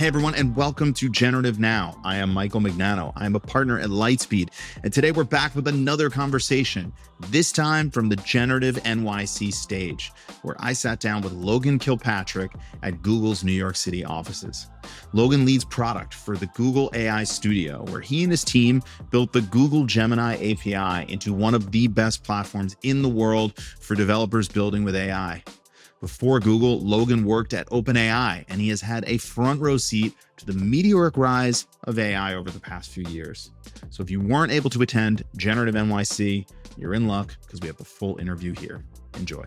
Hey everyone, and welcome to Generative Now. I am Michael Mignano. I am a partner at Lightspeed, and today we're back with another conversation, this time from the Generative NYC Stage, where I sat down with Logan Kilpatrick at Google's New York City offices. Logan leads product for the Google AI Studio, where he and his team built the Google Gemini API into one of the best platforms in the world for developers building with AI. Before Google, Logan worked at OpenAI, and he has had a front row seat to the meteoric rise of AI over the past few years. So if you weren't able to attend Generative NYC, you're in luck because we have the full interview here. Enjoy.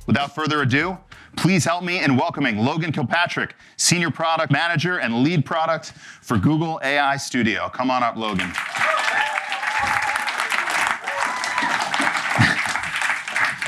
Without further ado, please help me in welcoming Logan Kilpatrick, Senior Product Manager and Lead Product for Google AI Studio. Come on up, Logan.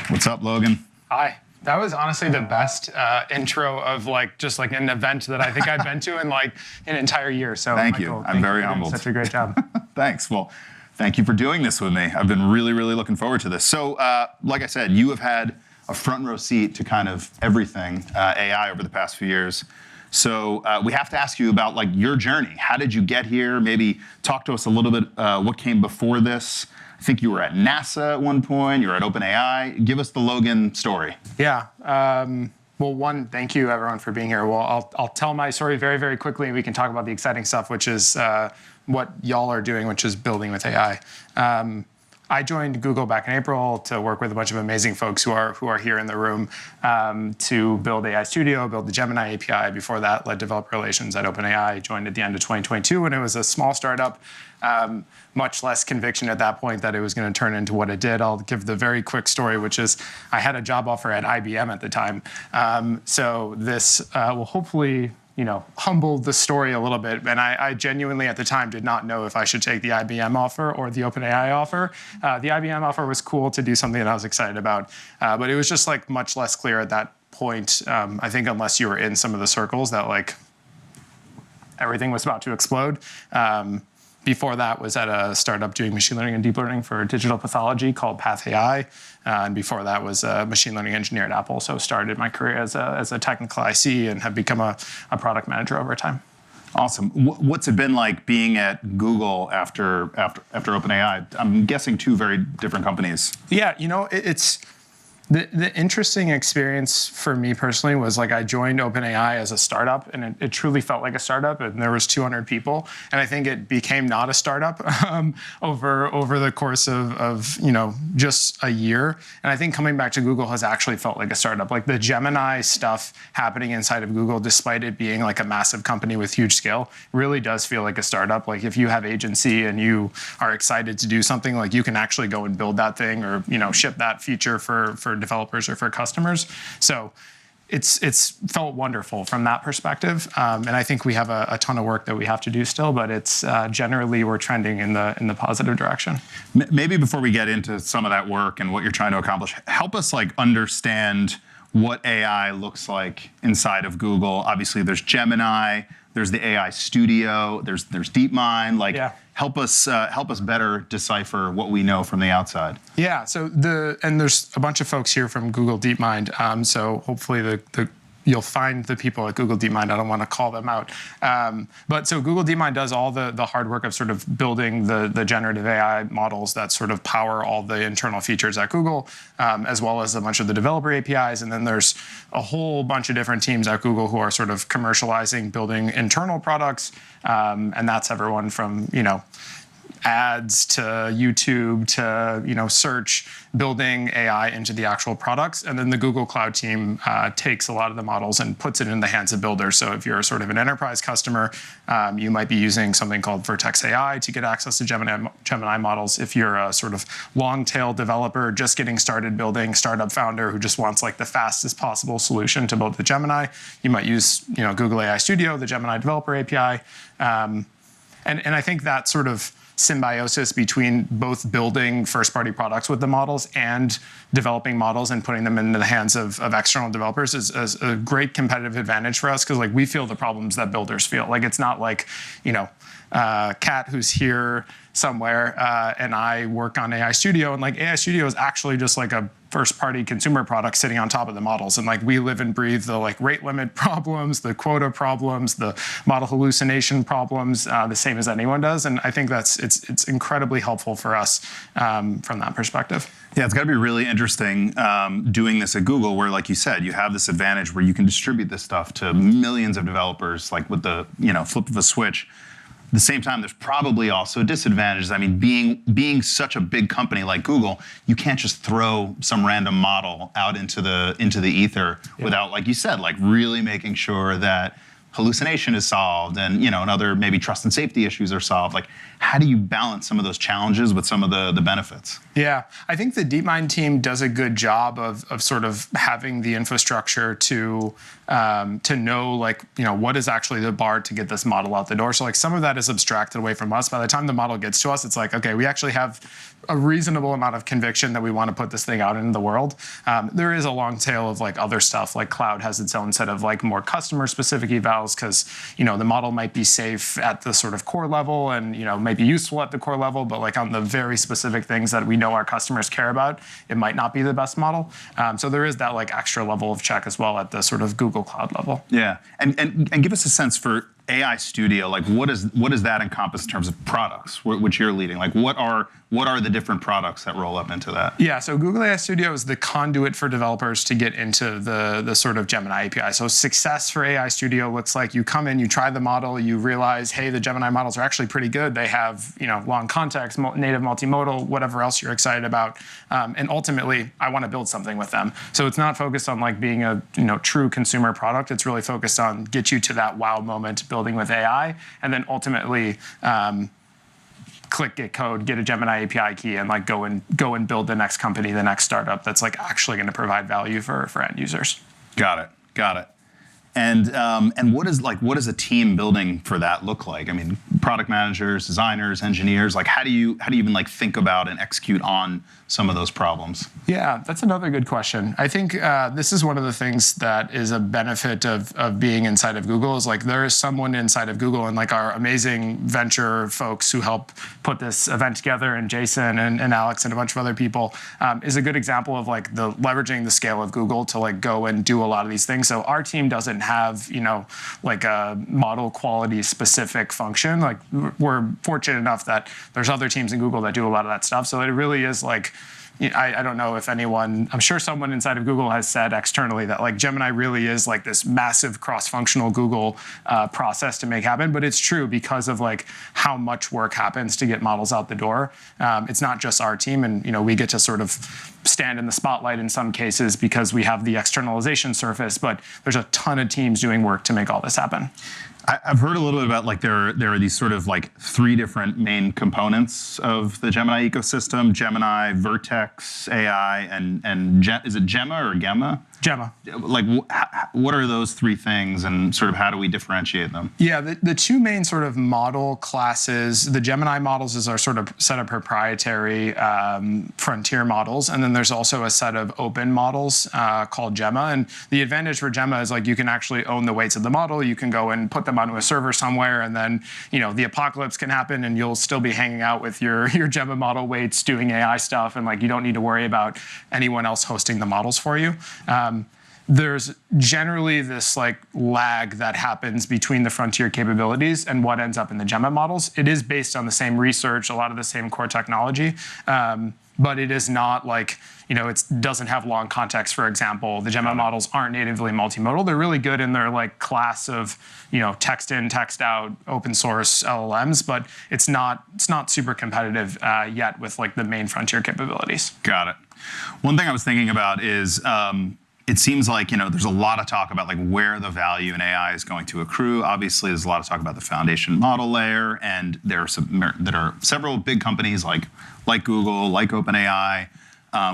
What's up, Logan? Hi. That was honestly the best intro of just an event that I think I've been to in an entire year. So thank Michael, you. I'm very humbled. Such a great job. Thanks. Well, thank you for doing this with me. I've been really, really looking forward to this. So, like I said, you have had a front row seat to kind of everything AI over the past few years. So we have to ask you about your journey. How did you get here? Maybe talk to us a little bit what came before this. I think you were at NASA at one point. You were at OpenAI. Give us the Logan story. Yeah. Well, one, thank you everyone for being here. Well, I'll tell my story very, very quickly, and we can talk about the exciting stuff, which is what y'all are doing, which is building with AI. I joined Google back in April to work with a bunch of amazing folks who are here in the room to build AI Studio, build the Gemini API. Before that, led developer relations at OpenAI. Joined at the end of 2022 when it was a small startup. Much less conviction at that point that it was going to turn into what it did. I'll give the very quick story, which is I had a job offer at IBM at the time. So this will hopefully humble the story a little bit. And I genuinely at the time did not know if I should take the IBM offer or the OpenAI offer. The IBM offer was cool to do something that I was excited about, but it was just much less clear at that point. I think unless you were in some of the circles that everything was about to explode. Before that was at a startup doing machine learning and deep learning for digital pathology called Path AI. And before that was a machine learning engineer at Apple. So started my career as a technical IC and have become a product manager over time. Awesome. What's it been like being at Google after OpenAI? I'm guessing two very different companies. Yeah, it's... The interesting experience for me personally was I joined OpenAI as a startup, and it truly felt like a startup, and there was 200 people, and I think it became not a startup over the course of just a year. And I think coming back to Google has actually felt like a startup. The Gemini stuff happening inside of Google, despite it being a massive company with huge scale, really does feel like a startup. If you have agency and you are excited to do something, you can actually go and build that thing or ship that feature for developers or for customers. So it's felt wonderful from that perspective. And I think we have a ton of work that we have to do still, but it's generally we're trending in the positive direction. Maybe before we get into some of that work and what you're trying to accomplish, help us understand what AI looks like inside of Google. Obviously there's Gemini, there's the AI Studio, there's DeepMind. Yeah. Help us better decipher what we know from the outside. Yeah. So there's a bunch of folks here from Google DeepMind. So hopefully you'll find the people at Google DeepMind. I don't want to call them out. But so Google DeepMind does all the hard work of sort of building the generative AI models that sort of power all the internal features at Google, as well as a bunch of the developer APIs. And then there's a whole bunch of different teams at Google who are sort of commercializing, building internal products. And that's everyone from, ads to YouTube to search, building AI into the actual products. And then the Google Cloud team takes a lot of the models and puts it in the hands of builders. So if you're sort of an enterprise customer, you might be using something called Vertex AI to get access to Gemini models. If you're a sort of long-tail developer just getting started building, startup founder who just wants the fastest possible solution to build the Gemini, you might use Google AI Studio, the Gemini developer API. And I think that sort of symbiosis between both building first-party products with the models and developing models and putting them into the hands of external developers is a great competitive advantage for us because we feel the problems that builders feel. It's not Kat, who's here somewhere, and I work on AI Studio, and like AI Studio is actually just like a first-party consumer product sitting on top of the models, and like we live and breathe the like rate limit problems, the quota problems, the model hallucination problems, the same as anyone does, and I think it's incredibly helpful for us from that perspective. Yeah, it's got to be really interesting doing this at Google, where, like you said, you have this advantage where you can distribute this stuff to millions of developers, like with the flip of a switch. At the same time, there's probably also disadvantages. I mean, being such a big company like Google, you can't just throw some random model out into the ether without, like you said, like really making sure that hallucination is solved and and other maybe trust and safety issues are solved. Like, how do you balance some of those challenges with some of the benefits? Yeah, I think the DeepMind team does a good job of sort of having the infrastructure to know like what is actually the bar to get this model out the door. So like some of that is abstracted away from us. By the time the model gets to us, it's like, okay, we actually have a reasonable amount of conviction that we want to put this thing out into the world. There is a long tail of like other stuff, like cloud has its own set of like more customer specific evals because the model might be safe at the sort of core level and might be useful at the core level, but like on the very specific things that we know our customers care about, it might not be the best model. So there is that like extra level of check as well at the sort of Google Cloud level. Yeah, and give us a sense for AI Studio. Like, what does that encompass in terms of products, which you're leading? Like, what are the different products that roll up into that? Yeah, so Google AI Studio is the conduit for developers to get into the sort of Gemini API. So success for AI Studio looks like you come in, you try the model, you realize, hey, the Gemini models are actually pretty good. They have long context, native multimodal, whatever else you're excited about, and ultimately, I want to build something with them. So it's not focused on like being a true consumer product. It's really focused on get you to that wow moment building with AI, and then ultimately click get code, get a Gemini API key, and like go and build the next company, the next startup that's like actually going to provide value for end users. Got it. And what does a team building for that look like? I mean, product managers, designers, engineers. Like, how do you even like think about and execute on some of those problems? Yeah, that's another good question. I think this is one of the things that is a benefit of being inside of Google is like there is someone inside of Google and like our amazing venture folks who help put this event together, and Jason and Alex and a bunch of other people is a good example of like the leveraging the scale of Google to like go and do a lot of these things. So our team doesn't have like a model quality specific function. Like we're fortunate enough that there's other teams in Google that do a lot of that stuff. So it really is like, I don't know if anyone, I'm sure someone inside of Google has said externally that like Gemini really is like this massive cross-functional Google process to make happen, but it's true because of like how much work happens to get models out the door. It's not just our team, and we get to sort of stand in the spotlight in some cases because we have the externalization surface, but there's a ton of teams doing work to make all this happen. I've heard a little bit about like there are these sort of like three different main components of the Gemini ecosystem: Gemini, Vertex AI, and is it Gemma or Gemma? Gemma. Like, what are those three things, and sort of how do we differentiate them? Yeah, the two main sort of model classes, the Gemini models is our sort of set of proprietary frontier models, and then there's also a set of open models called Gemma. And the advantage for Gemma is like you can actually own the weights of the model. You can go and put them onto a server somewhere, and then the apocalypse can happen, and you'll still be hanging out with your Gemma model weights doing AI stuff, and like you don't need to worry about anyone else hosting the models for you. There's generally this like lag that happens between the frontier capabilities and what ends up in the Gemma models. It is based on the same research, a lot of the same core technology, but it is not like, it doesn't have long context, for example. The Gemma models aren't natively multimodal. They're really good in their like class of, text in, text out, open source LLMs, but it's not super competitive yet with like the main frontier capabilities. Got it. One thing I was thinking about is, it seems like there's a lot of talk about like where the value in AI is going to accrue. Obviously, there's a lot of talk about the foundation model layer, and there are several big companies like Google, like OpenAI,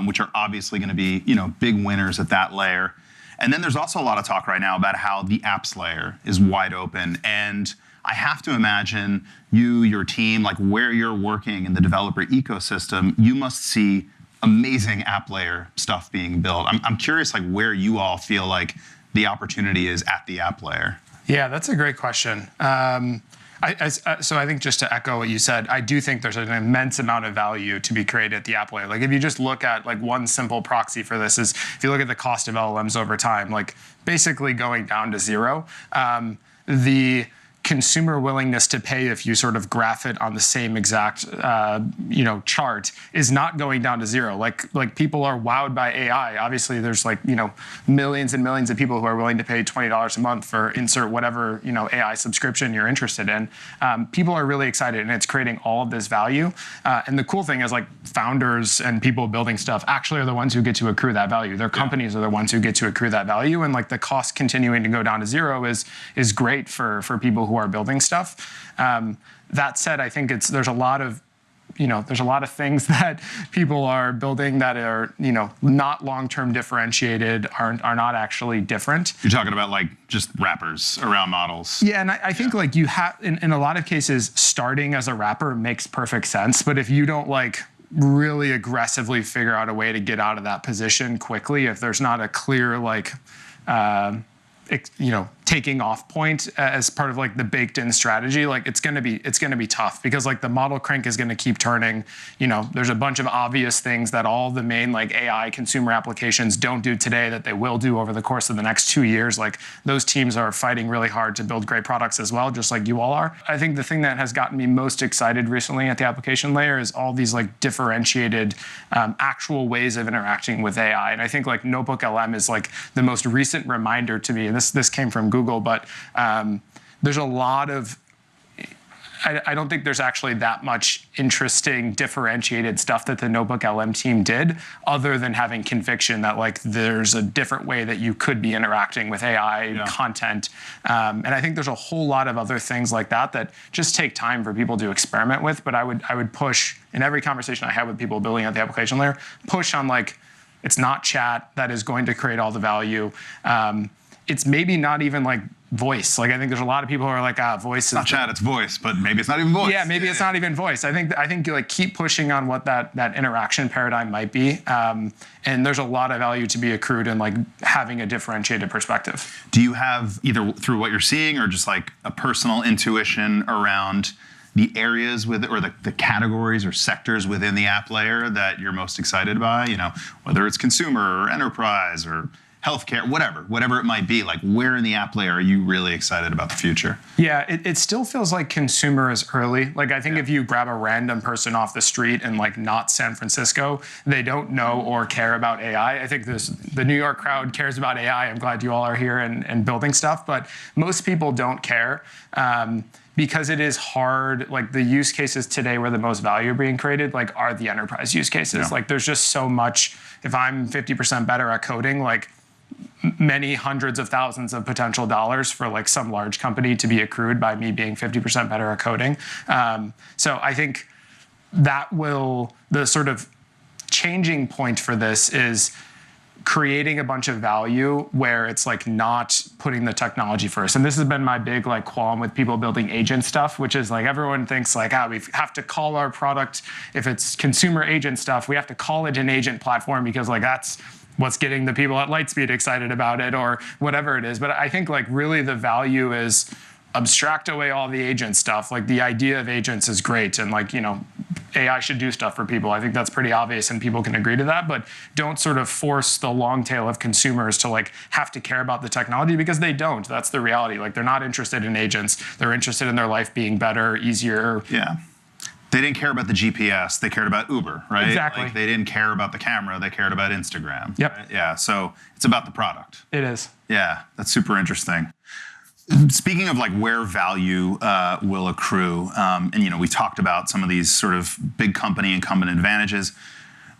which are obviously going to be big winners at that layer. And then there's also a lot of talk right now about how the apps layer is wide open, and I have to imagine your team, like where you're working in the developer ecosystem, you must see amazing app layer stuff being built. I'm curious like where you all feel like the opportunity is at the app layer. Yeah, that's a great question. So I think just to echo what you said, I do think there's an immense amount of value to be created at the app layer. Like if you just look at like one simple proxy for this is if you look at the cost of LLMs over time, like basically going down to zero. The consumer willingness to pay, if you sort of graph it on the same exact chart, is not going down to zero. Like people are wowed by AI. Obviously, there's like millions and millions of people who are willing to pay $20 a month for insert whatever AI subscription you're interested in. People are really excited, and it's creating all of this value. And the cool thing is like founders and people building stuff actually are the ones who get to accrue that value. Their companies are the ones who get to accrue that value, and like the cost continuing to go down to zero is great for people who are building stuff. That said, I think there's a lot of things that people are building that are not long-term differentiated, are not actually different. You're talking about like just wrappers around models. Yeah, and I think like you have in a lot of cases starting as a wrapper makes perfect sense, but if you don't like really aggressively figure out a way to get out of that position quickly, if there's not a clear like taking off point as part of like the baked in strategy, like it's gonna be tough because like the model crank is gonna keep turning. There's a bunch of obvious things that all the main like AI consumer applications don't do today that they will do over the course of the next 2 years. Like those teams are fighting really hard to build great products as well, just like you all are. I think the thing that has gotten me most excited recently at the application layer is all these like differentiated actual ways of interacting with AI. And I think like Notebook LM is like the most recent reminder to me, and this came from Google, but there's a lot of, I don't think there's actually that much interesting differentiated stuff that the Notebook LM team did, other than having conviction that like there's a different way that you could be interacting with AI content. And I think there's a whole lot of other things like that just take time for people to experiment with. But I would push in every conversation I have with people building out the application layer, push on like, it's not chat that is going to create all the value. It's maybe not even like voice. Like I think there's a lot of people who are like, voice is not chat, it's voice, but maybe it's not even voice. Yeah, maybe it's not even voice. I think you like keep pushing on what that interaction paradigm might be. And there's a lot of value to be accrued in like having a differentiated perspective. Do you have either through what you're seeing or just like a personal intuition around the areas with or the categories or sectors within the app layer that you're most excited by? Whether it's consumer or enterprise or healthcare, whatever it might be, like where in the app layer are you really excited about the future? Yeah, it still feels like consumer is early. Like I think if you grab a random person off the street in like not San Francisco, they don't know or care about AI. I think the New York crowd cares about AI. I'm glad you all are here and building stuff, but most people don't care. Because it is hard, like the use cases today where the most value being created, like are the enterprise use cases. Yeah. Like there's just so much, if I'm 50% better at coding, like many hundreds of thousands of potential dollars for like some large company to be accrued by me being 50% better at coding. So I think that the sort of changing point for this is creating a bunch of value where it's like not putting the technology first. And this has been my big like qualm with people building agent stuff, which is like everyone thinks like, we have to call our product, if it's consumer agent stuff, we have to call it an agent platform because like that's what's getting the people at Lightspeed excited about it or whatever it is. But I think like really the value is abstract away all the agent stuff. Like the idea of agents is great. And like, AI should do stuff for people. I think that's pretty obvious and people can agree to that, but don't sort of force the long tail of consumers to like have to care about the technology because they don't. That's the reality. Like they're not interested in agents. They're interested in their life being better, easier. Yeah. They didn't care about the GPS. They cared about Uber, right? Exactly. Like they didn't care about the camera. They cared about Instagram. Yep. Right? Yeah. So it's about the product. It is. Yeah. That's super interesting. Speaking of like where value will accrue, and we talked about some of these sort of big company incumbent advantages.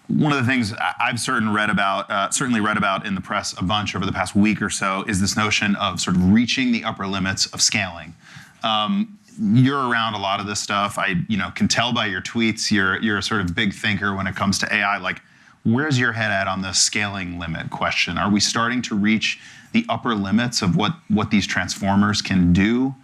One of the things I've certainly read about in the press a bunch over the past week or so is this notion of sort of reaching the upper limits of scaling. You're around a lot of this stuff. I can tell by your tweets you're a sort of big thinker when it comes to AI. Like, where's your head at on the scaling limit question? Are we starting to reach the upper limits of what these transformers can do?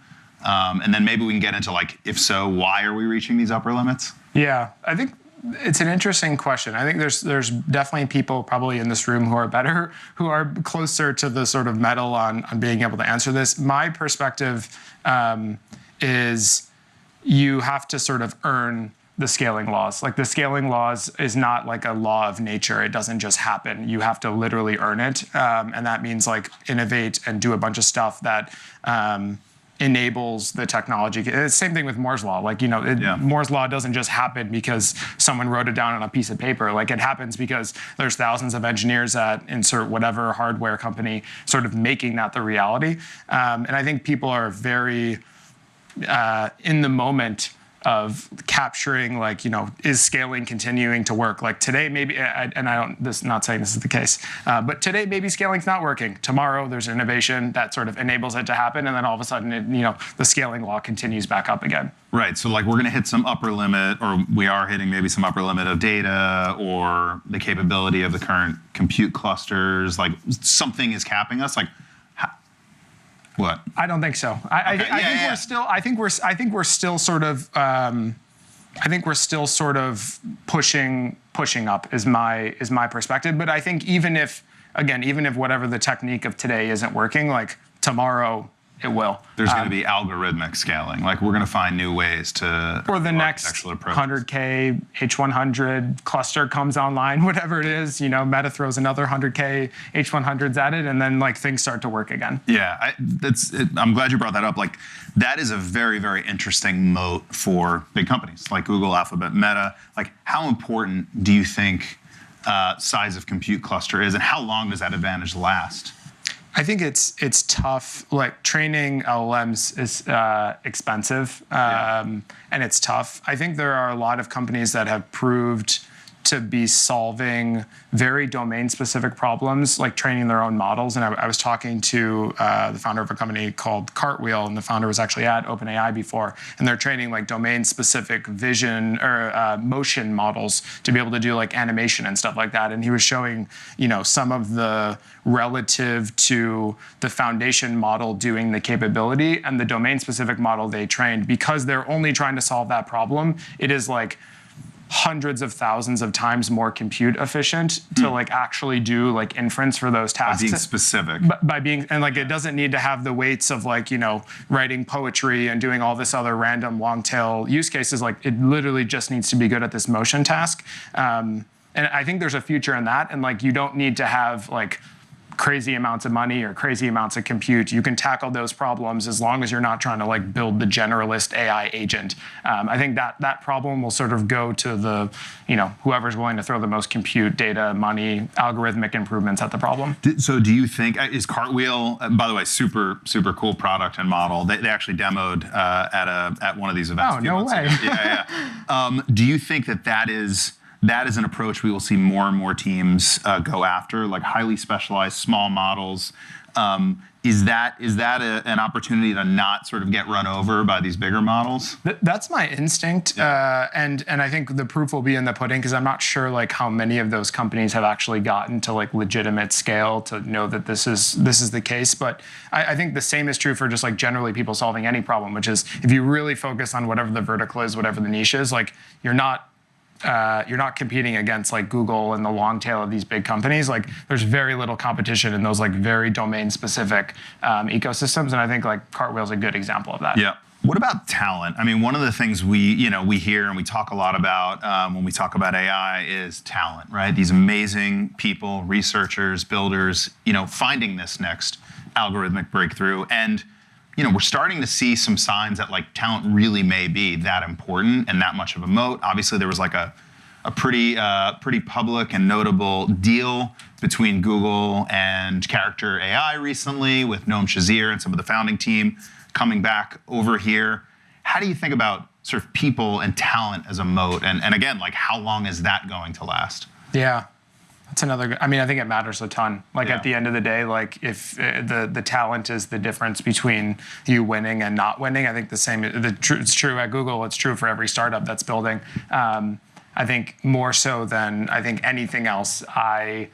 And then maybe we can get into like, if so, why are we reaching these upper limits? Yeah, I think it's an interesting question. I think there's definitely people probably in this room who are closer to the sort of metal on being able to answer this. My perspective is you have to sort of earn the scaling laws. Like the scaling laws is not like a law of nature. It doesn't just happen. You have to literally earn it. And that means like innovate and do a bunch of stuff that enables the technology. It's the same thing with Moore's law. Like, Moore's law doesn't just happen because someone wrote it down on a piece of paper. Like it happens because there's thousands of engineers at insert whatever hardware company sort of making that the reality. And I think people are very in the moment of capturing, like, is scaling continuing to work? Like today, maybe, not saying this is the case, but today maybe scaling's not working. Tomorrow there's innovation that sort of enables it to happen, and then all of a sudden, the scaling law continues back up again. Right. So like we're going to hit some upper limit, or we are hitting maybe some upper limit of data, or the capability of the current compute clusters. Like something is capping us. Like. What? I don't think so. I think we're still sort of pushing up is my perspective. But I think even if whatever the technique of today isn't working, like tomorrow it will. There's going to be algorithmic scaling. Like we're going to find new ways to. Or the next 100K H100 cluster comes online, whatever it is. Meta throws another 100K H100s at it, and then like things start to work again. Yeah, I'm glad you brought that up. Like that is a very, very interesting moat for big companies like Google, Alphabet, Meta. Like how important do you think size of compute cluster is, and how long does that advantage last? I think it's tough. Like training LLMs is expensive, and it's tough. I think there are a lot of companies that have proved to be solving very domain-specific problems, like training their own models. And I was talking to the founder of a company called Cartwheel, and the founder was actually at OpenAI before, and they're training like domain-specific vision or motion models to be able to do like animation and stuff like that. And he was showing, some of the relative to the foundation model doing the capability and the domain-specific model they trained, because they're only trying to solve that problem. It is like hundreds of thousands of times more compute efficient to like actually do like inference for those tasks. By being specific. And like it doesn't need to have the weights of like, writing poetry and doing all this other random long tail use cases. Like it literally just needs to be good at this motion task. And I think there's a future in that. And like you don't need to have like crazy amounts of money or crazy amounts of compute. You can tackle those problems as long as you're not trying to like build the generalist AI agent. I think that problem will sort of go to the, whoever's willing to throw the most compute, data, money, algorithmic improvements at the problem. So do you think, is Cartwheel, by the way, super, super cool product and model. They actually demoed at one of these events. Oh, no way. Do you think that is an approach we will see more and more teams go after, like highly specialized small models? Is that an opportunity to not sort of get run over by these bigger models? That's my instinct, and I think the proof will be in the pudding, because I'm not sure like how many of those companies have actually gotten to like legitimate scale to know that this is the case. But I think the same is true for just like generally people solving any problem, which is if you really focus on whatever the vertical is, whatever the niche is, like you're not competing against like Google and the long tail of these big companies. Like there's very little competition in those like very domain specific ecosystems. And I think like Cartwheel's a good example of that. Yeah. What about talent? I mean, one of the things we hear and we talk a lot about when we talk about AI is talent, right? These amazing people, researchers, builders, finding this next algorithmic breakthrough. And we're starting to see some signs that like talent really may be that important and that much of a moat. Obviously, there was like a pretty public and notable deal between Google and Character AI recently with Noam Shazir and some of the founding team coming back over here. How do you think about sort of people and talent as a moat? And again, like how long is that going to last? Yeah. That's another good, I think it matters a ton. Like at the end of the day, like if the talent is the difference between you winning and not winning, I think the same, it's true at Google, it's true for every startup that's building. I think more so than I think anything else, my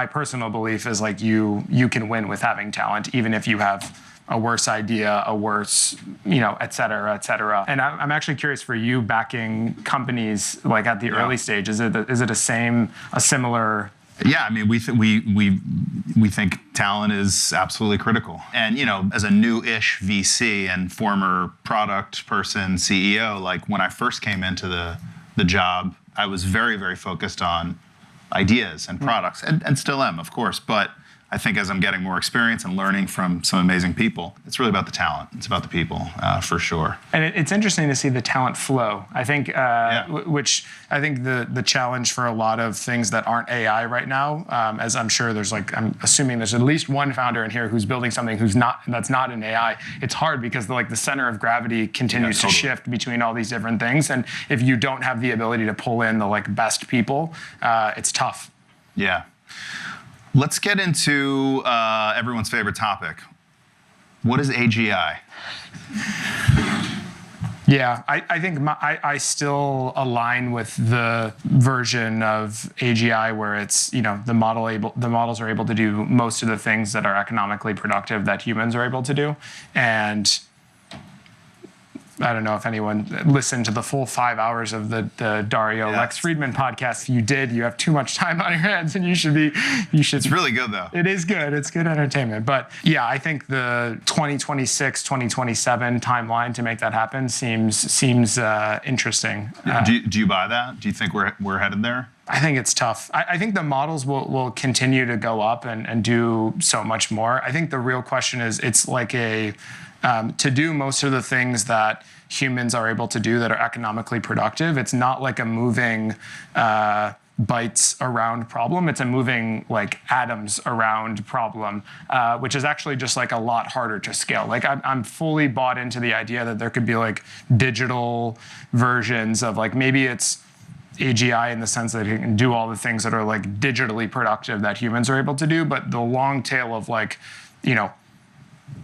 personal belief is like you can win with having talent, even if you have a worse idea, a worse, et cetera, et cetera. And I'm actually curious for you backing companies like at the early stage. Is it a similar? Yeah, I mean, we we think talent is absolutely critical. And, as a new-ish VC and former product person, CEO, like when I first came into the job, I was very, very focused on ideas and products, and still am, of course. But I think as I'm getting more experience and learning from some amazing people, it's really about the talent. It's about the people, for sure. And it's interesting to see the talent flow. I think, which I think the challenge for a lot of things that aren't AI right now, as I'm sure I'm assuming there's at least one founder in here who's building something that's not in AI. It's hard because the center of gravity continues to shift between all these different things, and if you don't have the ability to pull in the best people, it's tough. Yeah. Let's get into everyone's favorite topic. What is AGI? Yeah, I think I still align with the version of AGI where it's the models are able to do most of the things that are economically productive that humans are able to do, and I don't know if anyone listened to the full 5 hours of the Dario Lex Friedman podcast. If you did, you have too much time on your hands, and you should. It's really good, though. It is good. It's good entertainment. But yeah, I think the 2026, 2027 timeline to make that happen seems interesting. Do you buy that? Do you think we're headed there? I think it's tough. I think the models will continue to go up and do so much more. I think the real question is, it's like to do most of the things that humans are able to do that are economically productive, it's not like a moving bytes around problem. It's a moving atoms around problem, which is actually just a lot harder to scale. I'm fully bought into the idea that there could be digital versions of maybe it's AGI in the sense that it can do all the things that are digitally productive that humans are able to do, but the long tail of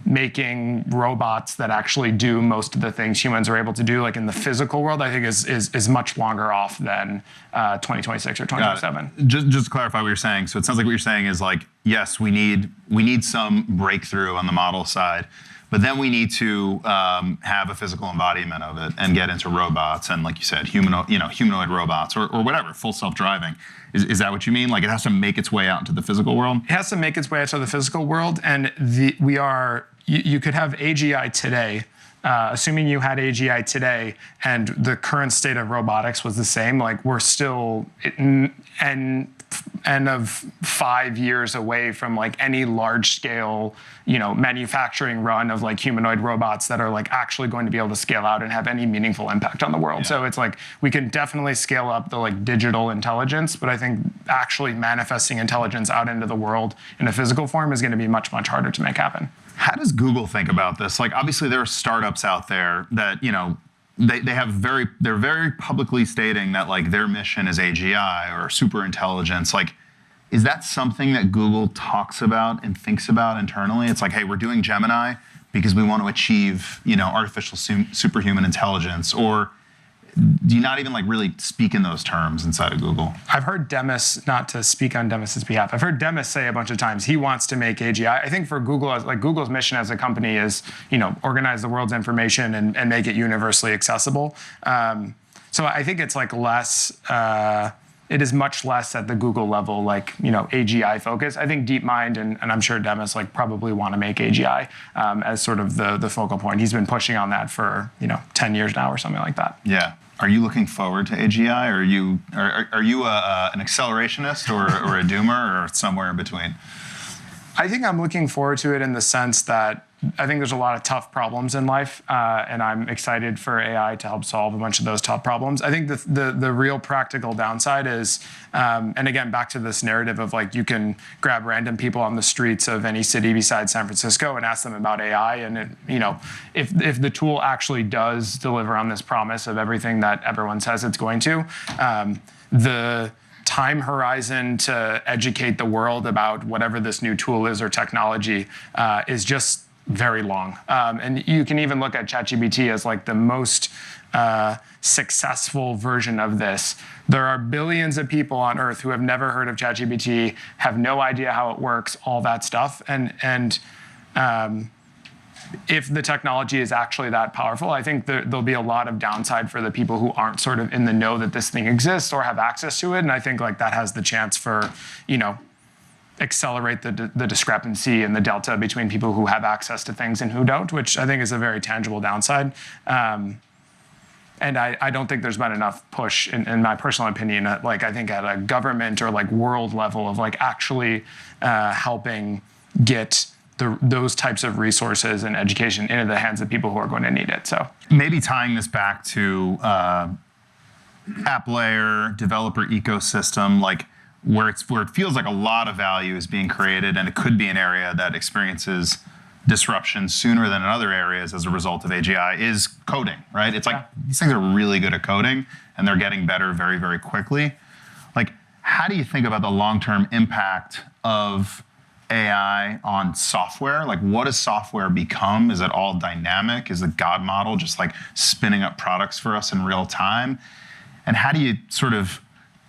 making robots that actually do most of the things humans are able to do, in the physical world, I think is much longer off than 2026 or 2027. Just to clarify what you're saying, so it sounds like what you're saying is yes, we need some breakthrough on the model side, but then we need to have a physical embodiment of it and get into robots and, like you said, humanoid robots or whatever, full self-driving. Is that what you mean? It has to make its way out into the physical world? It has to make its way out to the physical world, and you could have AGI today. Assuming you had AGI today and the current state of robotics was the same, we're still end of 5 years away from any large scale, manufacturing run of humanoid robots that are actually going to be able to scale out and have any meaningful impact on the world. Yeah. So it's we can definitely scale up the digital intelligence, but I think actually manifesting intelligence out into the world in a physical form is going to be much, much harder to make happen. How does Google think about this? Obviously there are startups out there that, they're very publicly stating that their mission is AGI or super intelligence. Is that something that Google talks about and thinks about internally? It's hey, we're doing Gemini because we want to achieve, artificial superhuman intelligence, or do you not even really speak in those terms inside of Google? I've heard Demis, not to speak on Demis's behalf, I've heard Demis say a bunch of times he wants to make AGI. I think for Google, Google's mission as a company is, organize the world's information and make it universally accessible. So I think it's less, it is much less at the Google level, AGI focus. I think DeepMind and I'm sure Demis probably want to make AGI as sort of the focal point. He's been pushing on that for 10 years now or something like that. Yeah. Are you looking forward to AGI, or are you an accelerationist or a doomer, or somewhere in between? I think I'm looking forward to it in the sense that I think there's a lot of tough problems in life, and I'm excited for AI to help solve a bunch of those tough problems. I think the real practical downside is, and again, back to this narrative of you can grab random people on the streets of any city besides San Francisco and ask them about AI, and if the tool actually does deliver on this promise of everything that everyone says it's going to, the time horizon to educate the world about whatever this new tool is or technology is just very long. And you can even look at ChatGPT as the most successful version of this. There are billions of people on Earth who have never heard of ChatGPT, have no idea how it works, all that stuff. And if the technology is actually that powerful, I think there'll be a lot of downside for the people who aren't sort of in the know that this thing exists or have access to it. And I think that has the chance for, accelerate the discrepancy and the delta between people who have access to things and who don't, which I think is a very tangible downside. And I don't think there's been enough push, in my personal opinion, I think at a government or world level of actually helping get those types of resources and education into the hands of people who are going to need it. So maybe tying this back to app layer, developer ecosystem, where it feels like a lot of value is being created, and it could be an area that experiences disruption sooner than in other areas as a result of AGI, is coding, right? It's these things are really good at coding, and they're getting better very, very quickly. How do you think about the long-term impact of AI on software? What does software become? Is it all dynamic? Is the God model just spinning up products for us in real time? And how do you sort of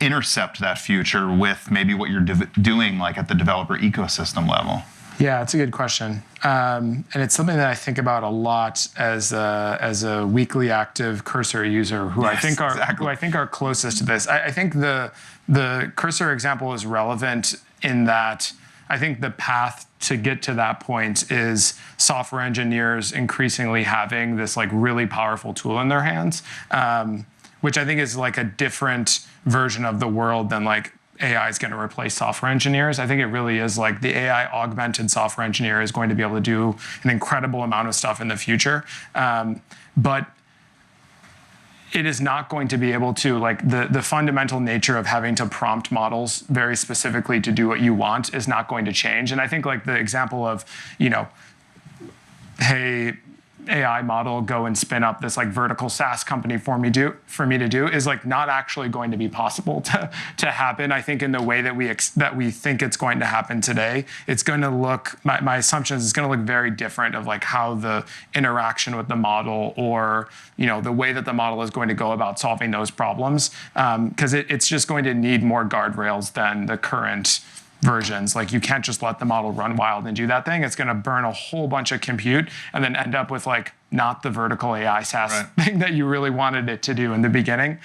intercept that future with maybe what you're doing at the developer ecosystem level? Yeah, it's a good question. And it's something that I think about a lot as a weekly active Cursor user who I think are closest to this. I think the Cursor example is relevant in that I think the path to get to that point is software engineers increasingly having this really powerful tool in their hands, which I think is a different version of the world than AI is going to replace software engineers. I think it really is the AI augmented software engineer is going to be able to do an incredible amount of stuff in the future. But it is not going to be able to, the fundamental nature of having to prompt models very specifically to do what you want is not going to change. And I think the example of, hey, AI model, go and spin up this vertical SaaS company for me to do is not actually going to be possible to happen. I think in the way that we think it's going to happen today, it's going to look, my assumption is it's going to look very different of how the interaction with the model or the way that the model is going to go about solving those problems, because it's just going to need more guardrails than the current versions. You can't just let the model run wild and do that thing. It's going to burn a whole bunch of compute and then end up with not the vertical AI SaaS thing that you really wanted it to do in the beginning.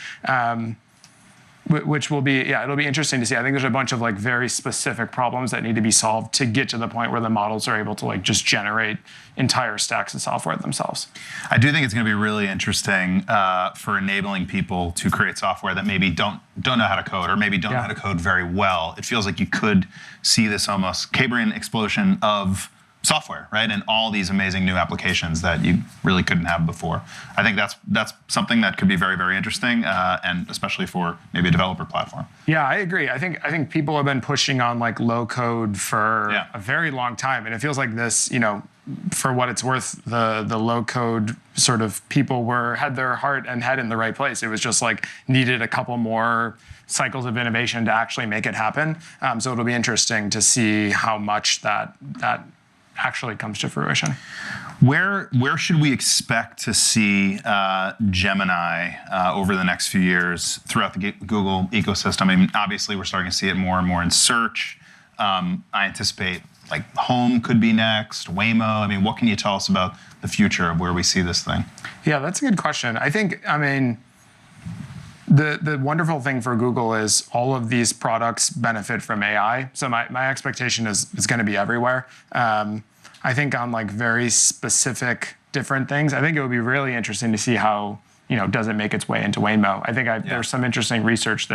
Which will be, it'll be interesting to see. I think there's a bunch of very specific problems that need to be solved to get to the point where the models are able to just generate entire stacks of software themselves. I do think it's going to be really interesting for enabling people to create software that maybe don't know how to code or maybe don't know how to code very well. It feels like you could see this almost Cambrian explosion of software, right? And all these amazing new applications that you really couldn't have before. I think that's something that could be very, very interesting, and especially for maybe a developer platform. Yeah, I agree. I think people have been pushing on low code for a very long time, and it feels like this, for what it's worth, the low code sort of people had their heart and head in the right place. It was just needed a couple more cycles of innovation to actually make it happen. So it'll be interesting to see how much that actually comes to fruition. Where should we expect to see Gemini over the next few years throughout the Google ecosystem? I mean, obviously, we're starting to see it more and more in search. I anticipate Home could be next, Waymo. I mean, what can you tell us about the future of where we see this thing? Yeah, that's a good question. The wonderful thing for Google is all of these products benefit from AI. So my expectation is it's going to be everywhere. I think on very specific different things, I think it would be really interesting to see how, does it make its way into Waymo. I think there's some interesting research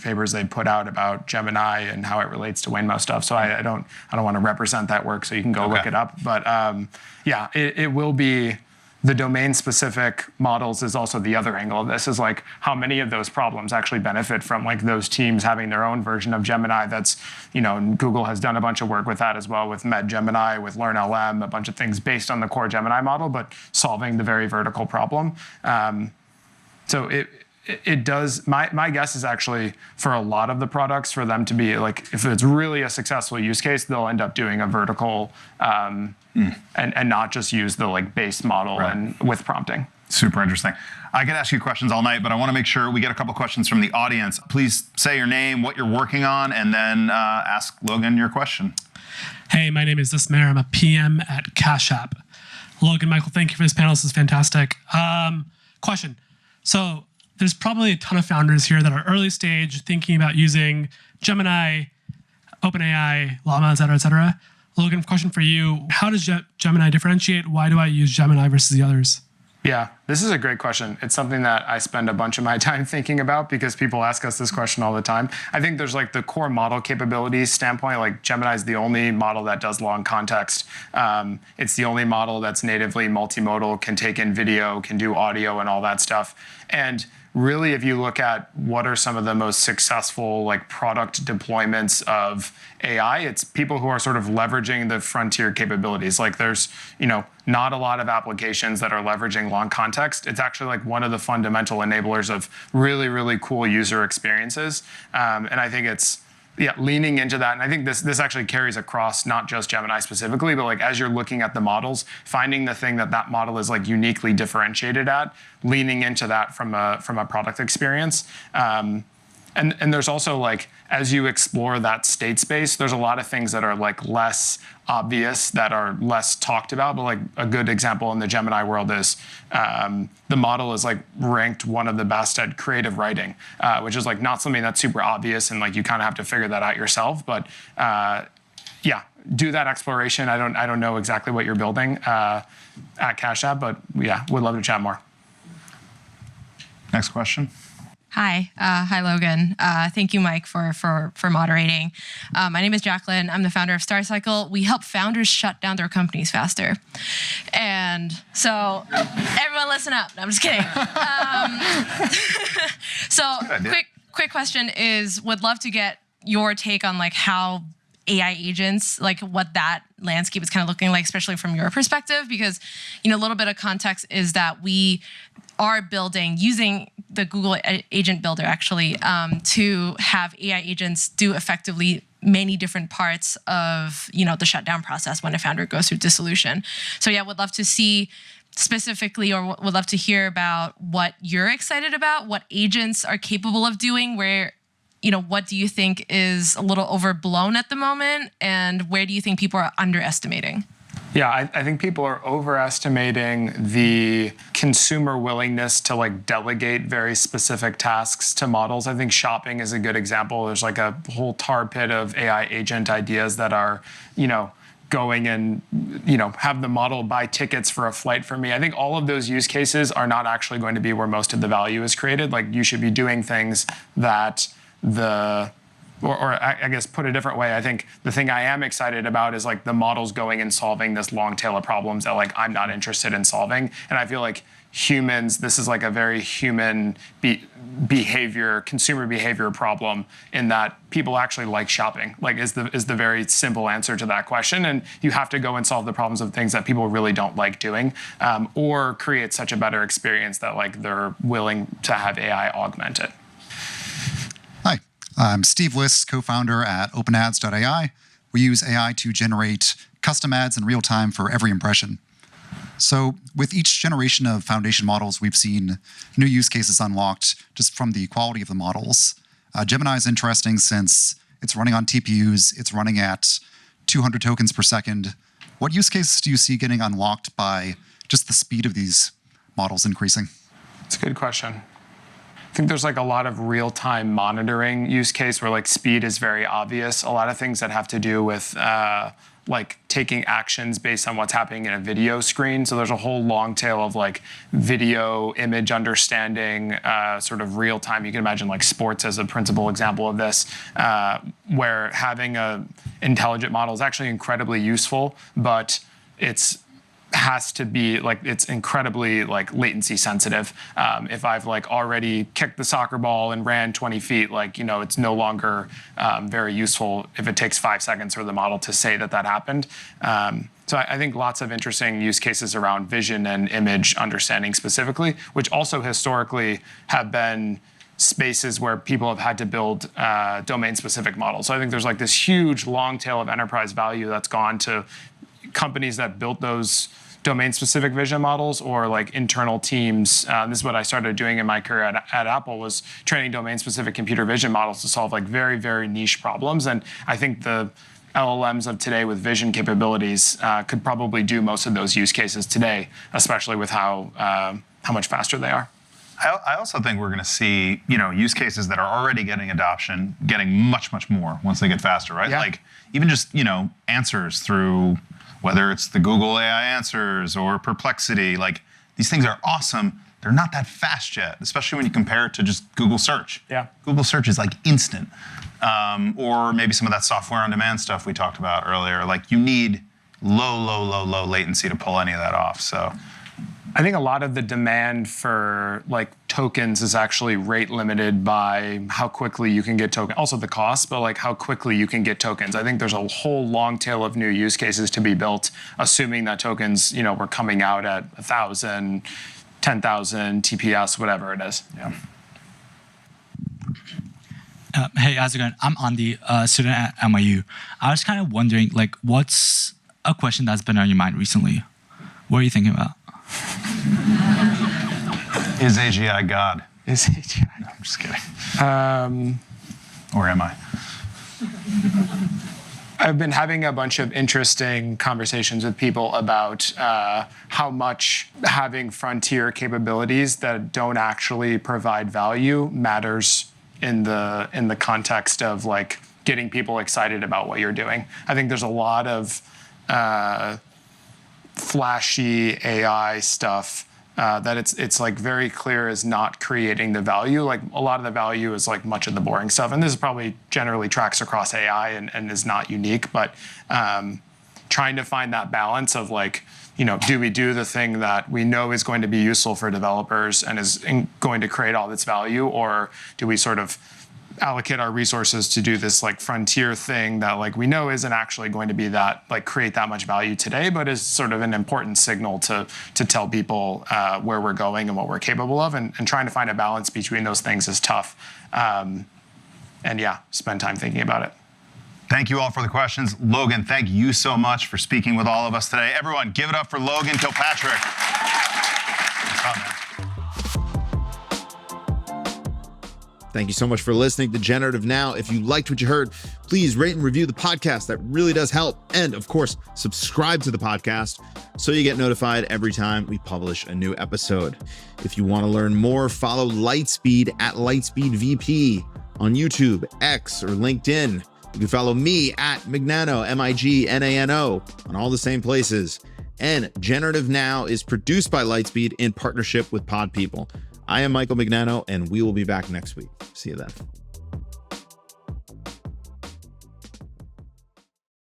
papers they put out about Gemini and how it relates to Waymo stuff. So I don't want to represent that work, so you can go look it up. But it will be. The domain-specific models is also the other angle of this, is how many of those problems actually benefit from those teams having their own version of Gemini. That's, Google has done a bunch of work with that as well, with Med Gemini, with Learn LM, a bunch of things based on the core Gemini model, but solving the very vertical problem. So it does, my guess is actually for a lot of the products, for them to be if it's really a successful use case, they'll end up doing a vertical and not just use the base model and with prompting. Super interesting. I could ask you questions all night, but I want to make sure we get a couple questions from the audience. Please say your name, what you're working on, and then ask Logan your question. Hey, my name is Ismair. I'm a PM at Cash App. Logan, Michael, thank you for this panel. This is fantastic. Question. So there's probably a ton of founders here that are early stage thinking about using Gemini OpenAI, Llama, et cetera, et cetera. Logan, question for you. How does Gemini differentiate? Why do I use Gemini versus the others? Yeah, this is a great question. It's something that I spend a bunch of my time thinking about because people ask us this question all the time. I think there's like the core model capabilities standpoint, like Gemini is the only model that does long context. It's the only model that's natively multimodal, can take in video, can do audio and all that stuff. And really, if you look at what are some of the most successful like product deployments of AI, it's people who are sort of leveraging the frontier capabilities. Like there's, not a lot of applications that are leveraging long context. It's actually like one of the fundamental enablers of really, really cool user experiences. And I think it's, leaning into that. And I think this actually carries across not just Gemini specifically, but like as you're looking at the models, finding the thing that model is like uniquely differentiated at, leaning into that from a product experience. And there's also like, as you explore that state space, there's a lot of things that are like less obvious, that are less talked about. But like a good example in the Gemini world is the model is like ranked one of the best at creative writing, which is like not something that's super obvious, and like you kind of have to figure that out yourself. But do that exploration. I don't know exactly what you're building at Cash App, but would love to chat more. Next question. Hi. Hi, Logan. Thank you, Mike, for moderating. My name is Jacqueline. I'm the founder of StarCycle. We help founders shut down their companies faster. And so everyone listen up. No, I'm just kidding. So quick question is, would love to get your take on like how AI agents, like what that landscape is kind of looking like, especially from your perspective, because, a little bit of context is that we are building, using the Google Agent Builder actually, to have AI agents do effectively many different parts of, the shutdown process when a founder goes through dissolution. So would love to see specifically, or would love to hear about what you're excited about, what agents are capable of doing, where what do you think is a little overblown at the moment, and where do you think people are underestimating? Yeah, I think people are overestimating the consumer willingness to like delegate very specific tasks to models. I think shopping is a good example. There's like a whole tar pit of AI agent ideas that are, going and, have the model buy tickets for a flight for me. I think all of those use cases are not actually going to be where most of the value is created. Like you should be doing things that or I guess put a different way, I think the thing I am excited about is like the models going and solving this long tail of problems that like I'm not interested in solving. And I feel like humans, this is like a very human behavior, consumer behavior problem, in that people actually like shopping, like is the very simple answer to that question. And you have to go and solve the problems of things that people really don't like doing, or create such a better experience that like they're willing to have AI augment it. Hi, I'm Steve Liss, co-founder at OpenAds.ai. We use AI to generate custom ads in real time for every impression. So with each generation of foundation models, we've seen new use cases unlocked just from the quality of the models. Gemini is interesting since it's running on TPUs, it's running at 200 tokens per second. What use cases do you see getting unlocked by just the speed of these models increasing? It's a good question. I think there's like a lot of real-time monitoring use case where like speed is very obvious. A lot of things that have to do with like taking actions based on what's happening in a video screen. So there's a whole long tail of like video image understanding, sort of real time. You can imagine like sports as a principal example of this, where having a intelligent model is actually incredibly useful, but has to be like, it's incredibly like latency sensitive. If I've like already kicked the soccer ball and ran 20 feet, like, it's no longer very useful if it takes 5 seconds for the model to say that happened. So I think lots of interesting use cases around vision and image understanding specifically, which also historically have been spaces where people have had to build domain-specific models. So I think there's like this huge long tail of enterprise value that's gone to companies that built those domain-specific vision models, or like internal teams. This is what I started doing in my career at Apple, was training domain-specific computer vision models to solve like very, very niche problems. And I think the LLMs of today with vision capabilities could probably do most of those use cases today, especially with how much faster they are. I also think we're going to see, use cases that are already getting adoption, getting much, much more once they get faster, right? Yeah. Like even just, answers through, whether it's the Google AI answers or Perplexity, like these things are awesome. They're not that fast yet, especially when you compare it to just Google search. Yeah. Google search is like instant. Or maybe some of that software on demand stuff we talked about earlier. Like you need low latency to pull any of that off. So I think a lot of the demand for like tokens is actually rate limited by how quickly you can get tokens. Also the cost, but like how quickly you can get tokens. I think there's a whole long tail of new use cases to be built, assuming that tokens, were coming out at 1,000, 10,000 TPS, whatever it is. yeah. Hey, how's it going? I'm Andy, student at NYU. I was kind of wondering, like, what's a question that's been on your mind recently? What are you thinking about? Is AGI God? Is AGI? No, I'm just kidding. Or am I? I've been having a bunch of interesting conversations with people about how much having frontier capabilities that don't actually provide value matters in the context of like getting people excited about what you're doing. I think there's a lot of flashy AI stuff that it's like very clear is not creating the value. Like a lot of the value is like much of the boring stuff. And this is probably generally tracks across AI and is not unique, but trying to find that balance of like, do we do the thing that we know is going to be useful for developers and is going to create all this value, or do we sort of allocate our resources to do this like frontier thing that like we know isn't actually going to be that like create that much value today, but is sort of an important signal to tell people where we're going and what we're capable of, and trying to find a balance between those things is tough. And yeah, spend time thinking about it. Thank you all for the questions. Logan, thank you so much for speaking with all of us today. Everyone, give it up for Logan Kilpatrick. What's up, man? Thank you so much for listening to Generative Now. If you liked what you heard, please rate and review the podcast. That really does help. And of course, subscribe to the podcast so you get notified every time we publish a new episode. If you want to learn more, follow Lightspeed at LightspeedVP on YouTube, X, or LinkedIn. You can follow me at Mignano, Mignano, on all the same places. And Generative Now is produced by Lightspeed in partnership with Pod People. I am Michael Mignano, and we will be back next week. See you then.